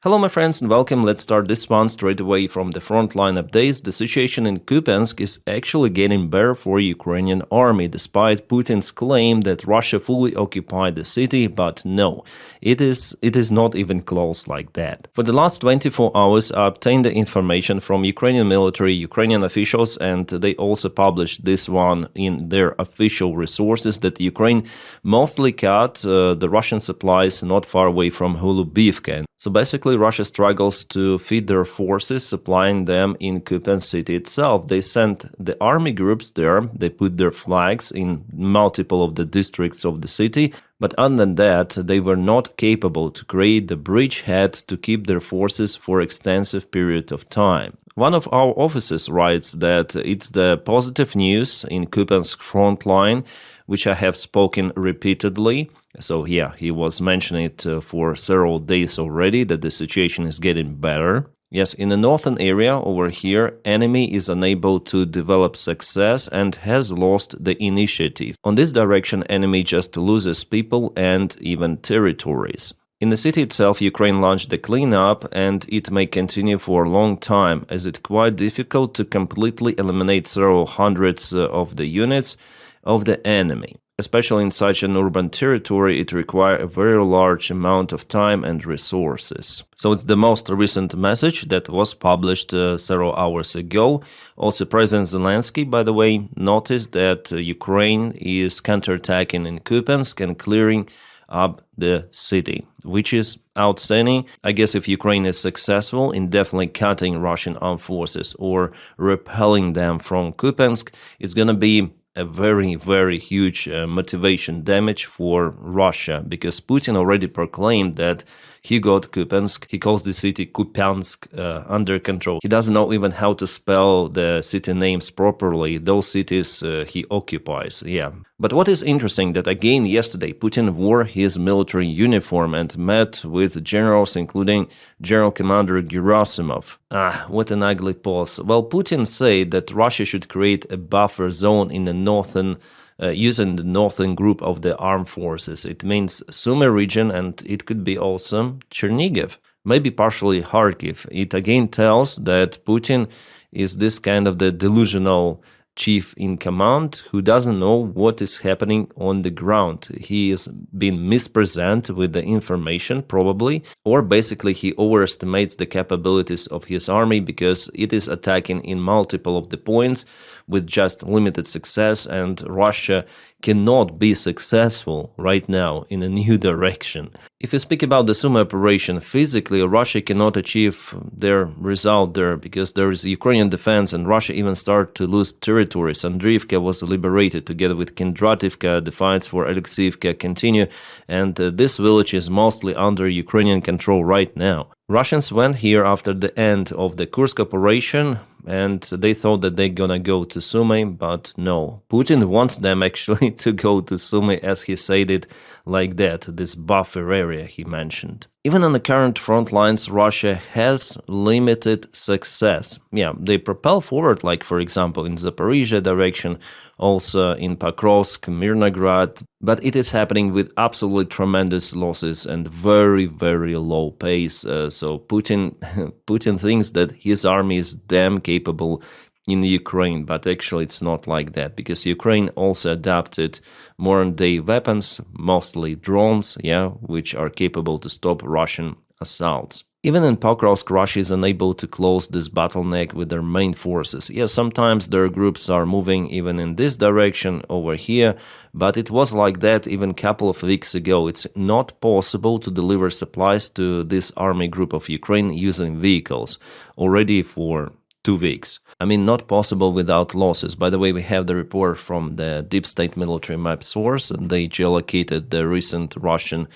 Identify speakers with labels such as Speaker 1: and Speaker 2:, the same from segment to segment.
Speaker 1: Hello my friends and welcome. Let's start this one straight away from the frontline updates. The situation in Kupiansk is actually getting better for Ukrainian army, despite Putin's claim that Russia fully occupied the city, but no, it is not even close like that. For the last 24 hours, I obtained the information from Ukrainian military, Ukrainian officials, and they also published this one in their official resources that Ukraine mostly cut the Russian supplies not far away from Hulaipole. So basically, Russia struggles to feed their forces, supplying them in Kupiansk city itself. They sent the army groups there, they put their flags in multiple of the districts of the city, but other than that, they were not capable to create the bridgehead to keep their forces for extensive period of time. One of our officers writes that it's the positive news in Kupiansk front line, which I have spoken repeatedly. So yeah, he was mentioning it for several days already, that the situation is getting better. Yes, in the northern area over here, enemy is unable to develop success and has lost the initiative. On this direction, enemy just loses people and even territories. In the city itself, Ukraine launched the cleanup, and it may continue for a long time, as it's quite difficult to completely eliminate several hundreds of the units of the enemy. Especially in such an urban territory, it requires a very large amount of time and resources. So it's the most recent message that was published several hours ago. Also, President Zelensky, by the way, noticed that Ukraine is counterattacking in Kupiansk and clearing up the city, which is outstanding. I guess if Ukraine is successful in definitely cutting Russian armed forces or repelling them from Kupiansk, it's going to be a very, very huge motivation damage for Russia, because Putin already proclaimed that he got Kupiansk. He calls the city Kupiansk under control. He doesn't know even how to spell the city names properly. Those cities he occupies, yeah. But what is interesting that again yesterday Putin wore his military uniform and met with generals, including General Commander Gerasimov. What an ugly pose. Well, Putin said that Russia should create a buffer zone in the northern using the northern group of the armed forces. It means Sumy region, and it could be also Chernihiv, maybe partially Kharkiv. It again tells that Putin is this kind of the delusional chief in command who doesn't know what is happening on the ground. He is being mispresented with the information probably, or basically he overestimates the capabilities of his army because it is attacking in multiple of the points with just limited success, and Russia cannot be successful right now in a new direction. If you speak about the Sumy operation, physically Russia cannot achieve their result there because there is Ukrainian defense and Russia even started to lose territories. Andriivka was liberated together with Kindrativka. The fights for Alexeivka continue, and this village is mostly under Ukrainian control right now. Russians went here after the end of the Kursk operation, and they thought that they're gonna go to Sumy, but no. Putin wants them actually to go to Sumy, as he said it like that, this buffer area he mentioned. Even on the current front lines, Russia has limited success. Yeah, they propel forward, like for example in Zaporizhia direction, also in Pokrovsk, Mirnograd, but it is happening with absolutely tremendous losses and very, very low pace. So Putin thinks that his army is damn capable in Ukraine, but actually it's not like that, because Ukraine also adapted modern-day weapons, mostly drones, yeah, which are capable to stop Russian assaults. Even in Pokrovsk, Russia is unable to close this bottleneck with their main forces. Yes, sometimes their groups are moving even in this direction over here, but it was like that even a couple of weeks ago. It's not possible to deliver supplies to this army group of Ukraine using vehicles already for 2 weeks. I mean, not possible without losses. By the way, we have the report from the deep state military map source, and they geolocated the recent Russian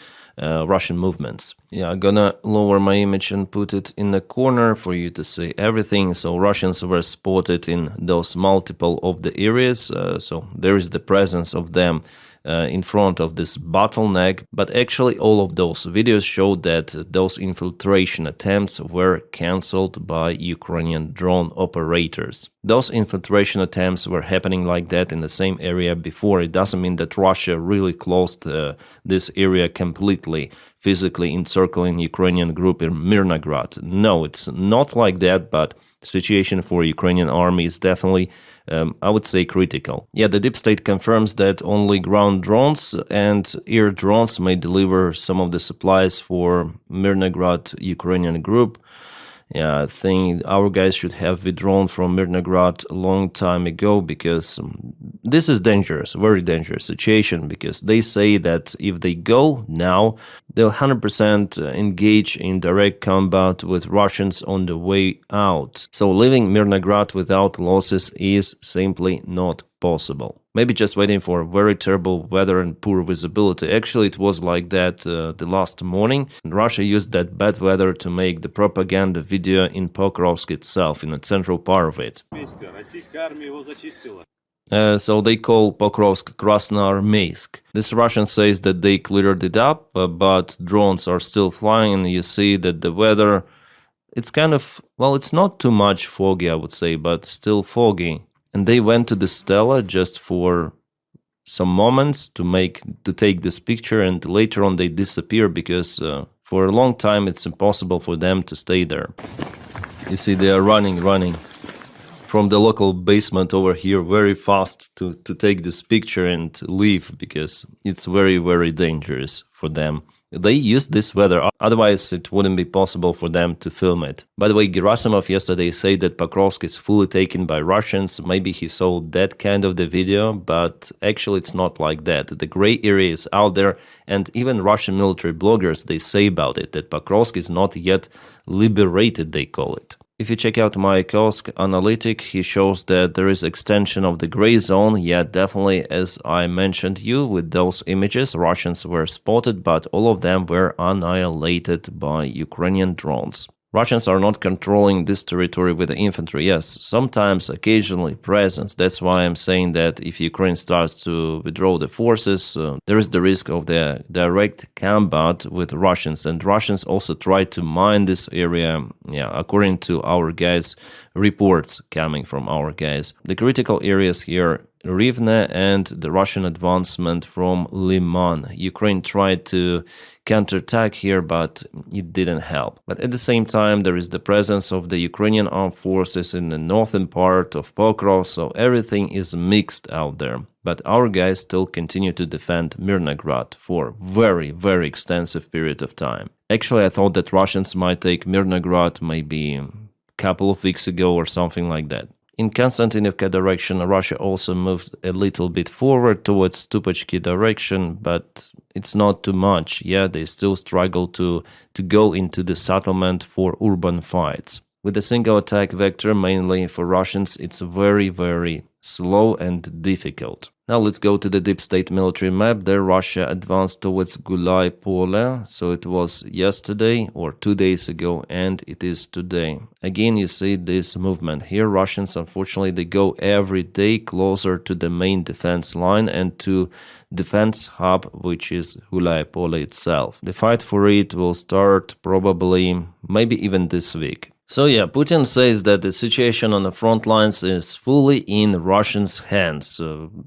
Speaker 1: movements. Yeah, I'm gonna lower my image and put it in the corner for you to see everything. So Russians were spotted in those multiple of the areas. So there is the presence of them in front of this bottleneck, but actually all of those videos showed that those infiltration attempts were cancelled by Ukrainian drone operators. Those infiltration attempts were happening like that in the same area before. It doesn't mean that Russia really closed this area completely, physically encircling Ukrainian group in Mirnograd. No, it's not like that, but the situation for Ukrainian army is definitely, I would say, critical. Yeah, the deep state confirms that only ground drones and air drones may deliver some of the supplies for Mirnograd Ukrainian group. Yeah, I think our guys should have withdrawn from Mirnograd a long time ago, because this is dangerous, very dangerous situation, because they say that if they go now, they'll 100% engage in direct combat with Russians on the way out. So leaving Mirnograd without losses is simply not possible. Maybe just waiting for very terrible weather and poor visibility. Actually, it was like that the last morning. Russia used that bad weather to make the propaganda video in Pokrovsk itself, in the central part of it. So they call Pokrovsk Krasnoarmeysk. This Russian says that they cleared it up, but drones are still flying, and you see that the weather, it's kind of, well, it's not too much foggy, I would say, but still foggy. And they went to the Stella just for some moments to take this picture, and later on they disappear, because for a long time it's impossible for them to stay there. You see, they are running from the local basement over here very fast to take this picture and leave, because it's very, very dangerous for them. They used this weather, otherwise it wouldn't be possible for them to film it. By the way, Gerasimov yesterday said that Pokrovsk is fully taken by Russians. Maybe he saw that kind of the video, but actually it's not like that. The gray area is out there, and even Russian military bloggers, they say about it, that Pokrovsk is not yet liberated, they call it. If you check out my Kursk analytic, he shows that there is extension of the gray zone. Yeah, definitely, as I mentioned you, with those images, Russians were spotted, but all of them were annihilated by Ukrainian drones. Russians are not controlling this territory with the infantry. Yes, sometimes, occasionally, presence. That's why I'm saying that if Ukraine starts to withdraw the forces, there is the risk of the direct combat with Russians. And Russians also try to mine this area, yeah, according to our guys' reports coming from our guys. The critical areas here, Rivne and the Russian advancement from Liman. Ukraine tried to counterattack here, but it didn't help. But at the same time, there is the presence of the Ukrainian armed forces in the northern part of Pokrovsk, so everything is mixed out there. But our guys still continue to defend Mirnograd for very, very extensive period of time. Actually, I thought that Russians might take Mirnograd maybe a couple of weeks ago or something like that. In Konstantinivka direction, Russia also moved a little bit forward towards Stupachki direction, but it's not too much. Yeah, they still struggle to go into the settlement for urban fights. With a single attack vector, mainly for Russians, it's very, very slow and difficult. Now let's go to the deep state military map. There Russia advanced towards Hulaipole, so it was yesterday or 2 days ago, and it is today. Again, you see this movement here. Russians, unfortunately, they go every day closer to the main defense line and to defense hub, which is Hulaipole itself. The fight for it will start probably, maybe even this week. So yeah, Putin says that the situation on the front lines is fully in Russians' hands.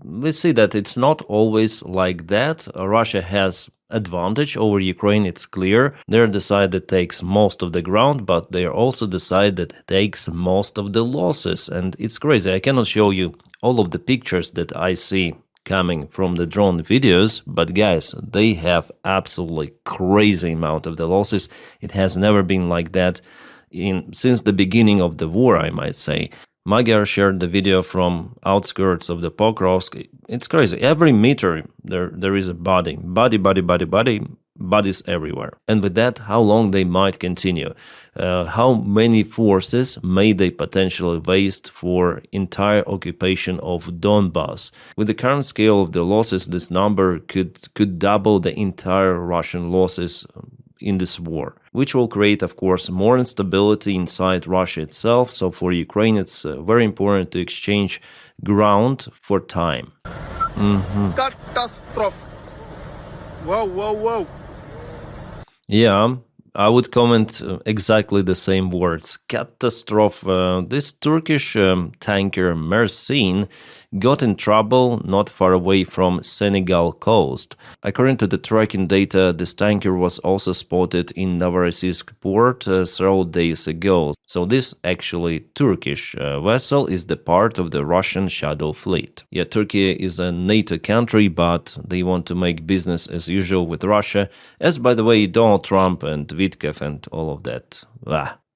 Speaker 1: We see that it's not always like that. Russia has advantage over Ukraine, it's clear. They're the side that takes most of the ground, but they're also the side that takes most of the losses. And it's crazy. I cannot show you all of the pictures that I see coming from the drone videos, but guys, they have absolutely crazy amount of the losses. It has never been like that since the beginning of the war, I might say. Magyar shared the video from outskirts of the Pokrovsk. It's crazy. Every meter there is a body, bodies everywhere. And with that, how long they might continue? How many forces may they potentially waste for entire occupation of Donbass? With the current scale of the losses, this number could double the entire Russian losses in this war, which will create, of course, more instability inside Russia itself. So for Ukraine, it's very important to exchange ground for time.
Speaker 2: Catastrophe! Whoa.
Speaker 1: Yeah, I would comment exactly the same words. Catastrophe. This Turkish tanker Mersin got in trouble not far away from Senegal coast. According to the tracking data, this tanker was also spotted in Novorossiysk port several days ago. So this actually Turkish vessel is the part of the Russian shadow fleet. Yeah, Turkey is a NATO country, but they want to make business as usual with Russia, as by the way Donald Trump and Vitkov and all of that.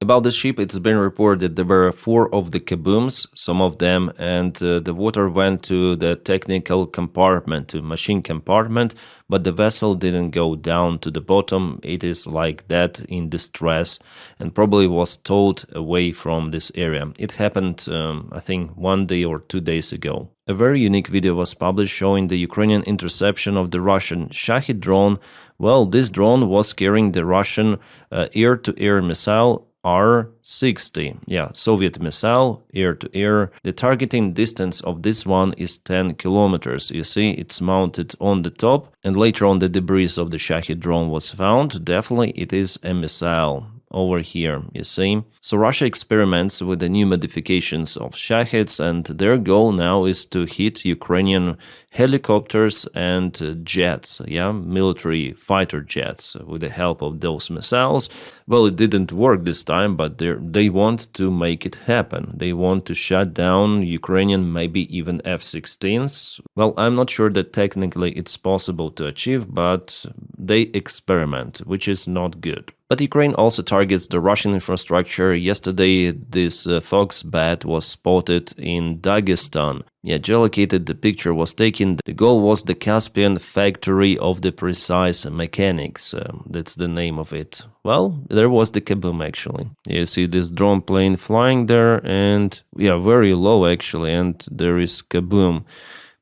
Speaker 1: About the ship, it's been reported there were 4 of the Kabooms, some of them, and the water went to the technical compartment, to machine compartment, but the vessel didn't go down to the bottom. It is like that in distress and probably was towed away from this area. It happened, I think, 1 day or 2 days ago. A very unique video was published showing the Ukrainian interception of the Russian Shahed drone. Well, this drone was carrying the Russian air-to-air missile R-60. Yeah, Soviet missile, air-to-air. The targeting distance of this one is 10 kilometers. You see, it's mounted on the top, and later on the debris of the Shahed drone was found. Definitely it is a missile. Over here, you see. So Russia experiments with the new modifications of Shaheds, and their goal now is to hit Ukrainian helicopters and jets, yeah, military fighter jets, with the help of those missiles. Well, it didn't work this time, but they want to make it happen. They want to shut down Ukrainian, maybe even F-16s. Well, I'm not sure that technically it's possible to achieve, but they experiment, which is not good. But Ukraine also targets the Russian infrastructure. Yesterday, this fox bat was spotted in Dagestan. Yeah, geolocated, the picture was taken. The goal was the Caspian factory of the precise mechanics. That's the name of it. Well, there was the Kaboom actually. You see this drone plane flying there, and yeah, very low actually, and there is Kaboom.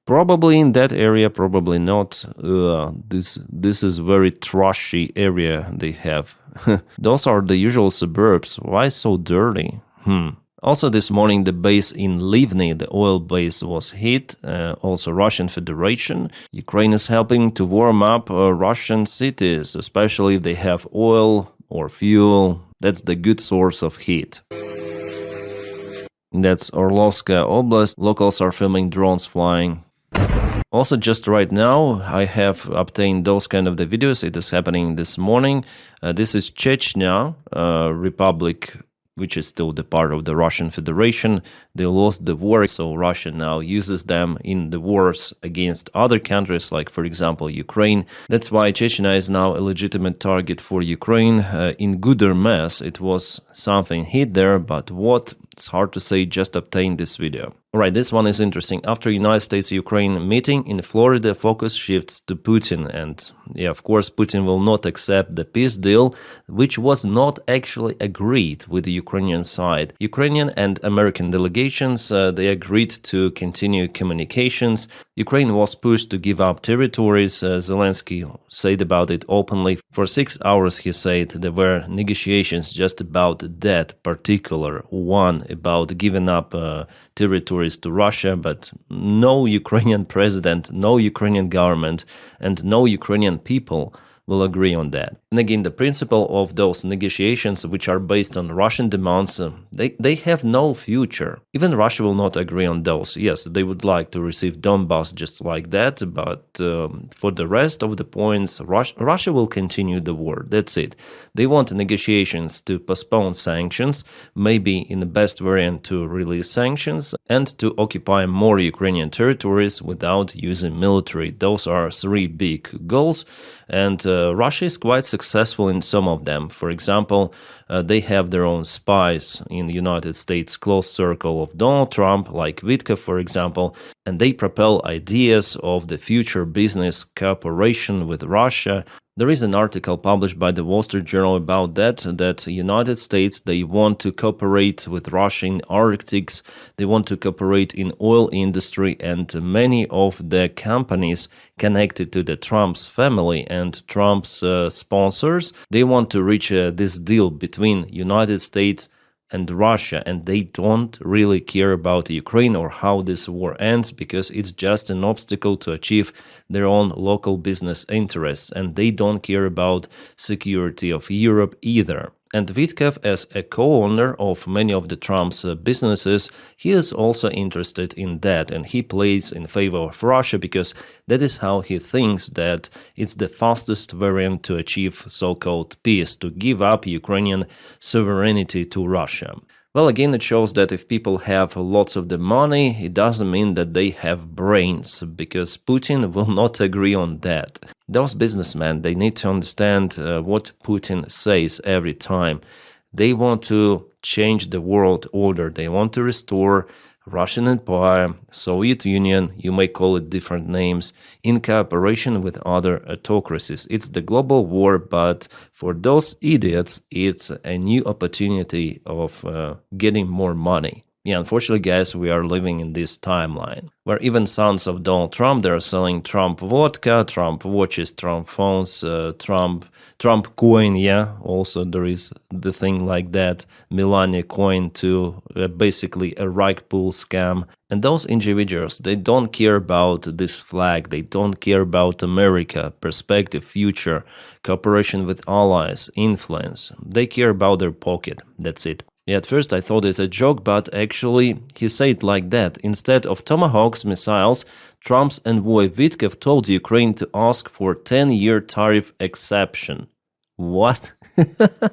Speaker 1: Probably in that area, probably not. This is very trashy area they have. Those are the usual suburbs. Why so dirty? Also this morning the base in Livny, the oil base, was hit. Also Russian Federation. Ukraine is helping to warm up Russian cities, especially if they have oil or fuel. That's the good source of heat. That's Orlovskaya Oblast. Locals are filming drones flying. Also, just right now, I have obtained those kind of the videos. It is happening this morning. This is Chechnya Republic, which is still the part of the Russian Federation. They lost the war, so Russia now uses them in the wars against other countries, like, for example, Ukraine. That's why Chechnya is now a legitimate target for Ukraine. In Gudermes, it was something hit there, but what? It's hard to say, just obtain this video. Alright, this one is interesting. After United States-Ukraine meeting in Florida, focus shifts to Putin. And yeah, of course, Putin will not accept the peace deal, which was not actually agreed with the Ukrainian side. Ukrainian and American delegations, they agreed to continue communications. Ukraine was pushed to give up territories. Zelensky said about it openly. For 6 hours, he said there were negotiations just about that particular one, about giving up territories to Russia, but no Ukrainian president, no Ukrainian government, and no Ukrainian people will agree on that. And again, the principle of those negotiations, which are based on Russian demands, they have no future. Even Russia will not agree on those. Yes, they would like to receive Donbass just like that, but for the rest of the points, Russia will continue the war. That's it. They want negotiations to postpone sanctions, maybe in the best variant to release sanctions, and to occupy more Ukrainian territories without using military. Those are 3 big goals, and Russia is quite successful in some of them. For example, they have their own spies in the United States close circle of Donald Trump, like Vitkov, for example, and they propel ideas of the future business cooperation with Russia. There is an article published by the Wall Street Journal about that United States, they want to cooperate with Russia in Arctics, they want to cooperate in oil industry, and many of the companies connected to the Trump's family and Trump's sponsors, they want to reach this deal between United States, and Russia, and they don't really care about Ukraine or how this war ends because it's just an obstacle to achieve their own local business interests, and they don't care about security of Europe either. And Vitkov, as a co-owner of many of the Trump's businesses, he is also interested in that, and he plays in favor of Russia because that is how he thinks that it's the fastest variant to achieve so-called peace, to give up Ukrainian sovereignty to Russia. Well, again, it shows that if people have lots of the money, it doesn't mean that they have brains, because Putin will not agree on that. Those businessmen, they need to understand what Putin says every time. They want to change the world order. They want to restore Russian Empire, Soviet Union, you may call it different names, in cooperation with other autocracies. It's the global war, but for those idiots, it's a new opportunity of getting more money. Yeah, unfortunately, guys, we are living in this timeline where even sons of Donald Trump, they're selling Trump vodka, Trump watches, Trump phones, Trump coin. Yeah, also there is the thing like that, Melania coin, to basically a rug pull scam. And those individuals, they don't care about this flag, they don't care about America, perspective, future, cooperation with allies, influence. They care about their pocket, that's it. Yeah, at first I thought it's a joke, but actually he said it like that. Instead of Tomahawks missiles, Trump's envoy Vitkov told Ukraine to ask for 10-year tariff exception. What?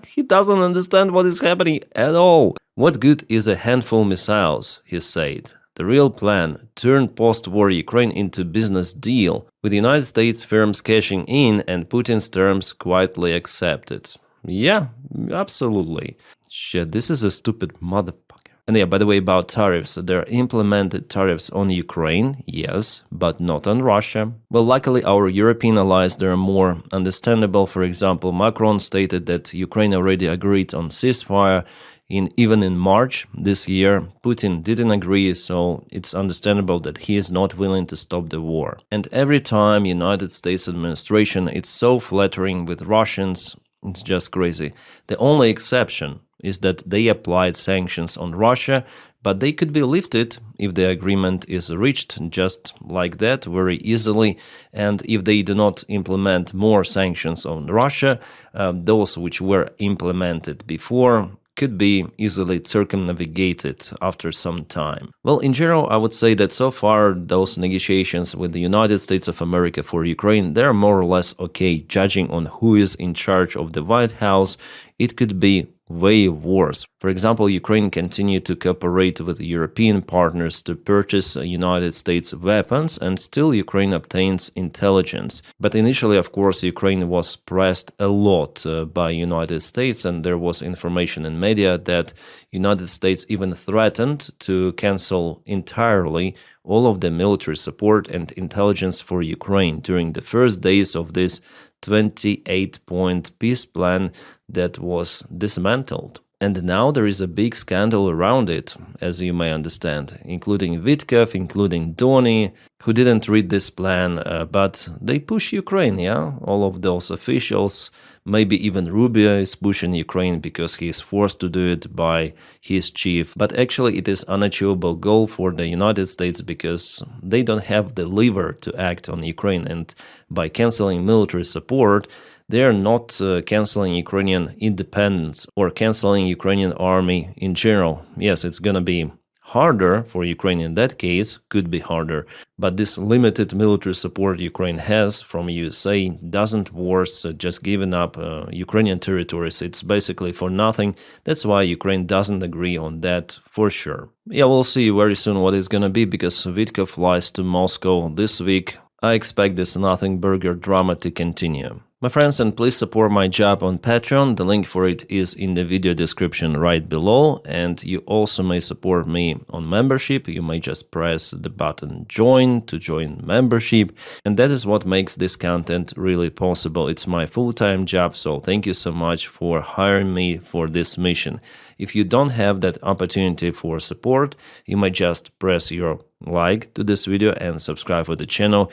Speaker 1: He doesn't understand what is happening at all. What good is a handful missiles, he said. The real plan, turn post-war Ukraine into business deal, with United States firms cashing in and Putin's terms quietly accepted. Yeah, absolutely. Shit, this is a stupid motherfucker. And yeah, by the way, about tariffs, there are implemented tariffs on Ukraine, yes, but not on Russia. Well, luckily, our European allies, they are more understandable. For example, Macron stated that Ukraine already agreed on ceasefire. Even in March this year, Putin didn't agree, so it's understandable that he is not willing to stop the war. And every time United States administration, it's so flattering with Russians, it's just crazy. The only exception is that they applied sanctions on Russia, but they could be lifted if the agreement is reached just like that very easily. And if they do not implement more sanctions on Russia, those which were implemented before could be easily circumnavigated after some time. Well, in general, I would say that so far those negotiations with the United States of America for Ukraine, they're more or less okay. Judging on who is in charge of the White House, it could be way worse. For example, Ukraine continued to cooperate with European partners to purchase United States weapons, and still Ukraine obtains intelligence. But initially, of course, Ukraine was pressed a lot by United States, and there was information in media that United States even threatened to cancel entirely all of the military support and intelligence for Ukraine during the first days of this 28-point peace plan that was dismantled. And now there is a big scandal around it, as you may understand, including Vitkov, including Doni, who didn't read this plan, but they push Ukraine, yeah? All of those officials, maybe even Ruzzia is pushing Ukraine because he is forced to do it by his chief. But actually it is an unachievable goal for the United States because they don't have the lever to act on Ukraine. And by canceling military support, they are not canceling Ukrainian independence or canceling Ukrainian army in general. Yes, it's gonna be harder for Ukraine in that case, could be harder, but this limited military support Ukraine has from USA doesn't worth just giving up Ukrainian territories. It's basically for nothing. That's why Ukraine doesn't agree on that for sure. Yeah, we'll see very soon what it's gonna be because Vitkov flies to Moscow this week. I expect this nothing burger drama to continue. My friends, and please support my job on Patreon. The link for it is in the video description right below. And you also may support me on membership. You may just press the button join to join membership. And that is what makes this content really possible. It's my full-time job, so thank you so much for hiring me for this mission. If you don't have that opportunity for support, you might just press your like to this video and subscribe for the channel.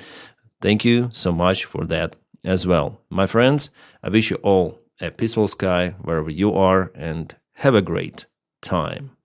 Speaker 1: Thank you so much for that as well. My friends, I wish you all a peaceful sky wherever you are and have a great time.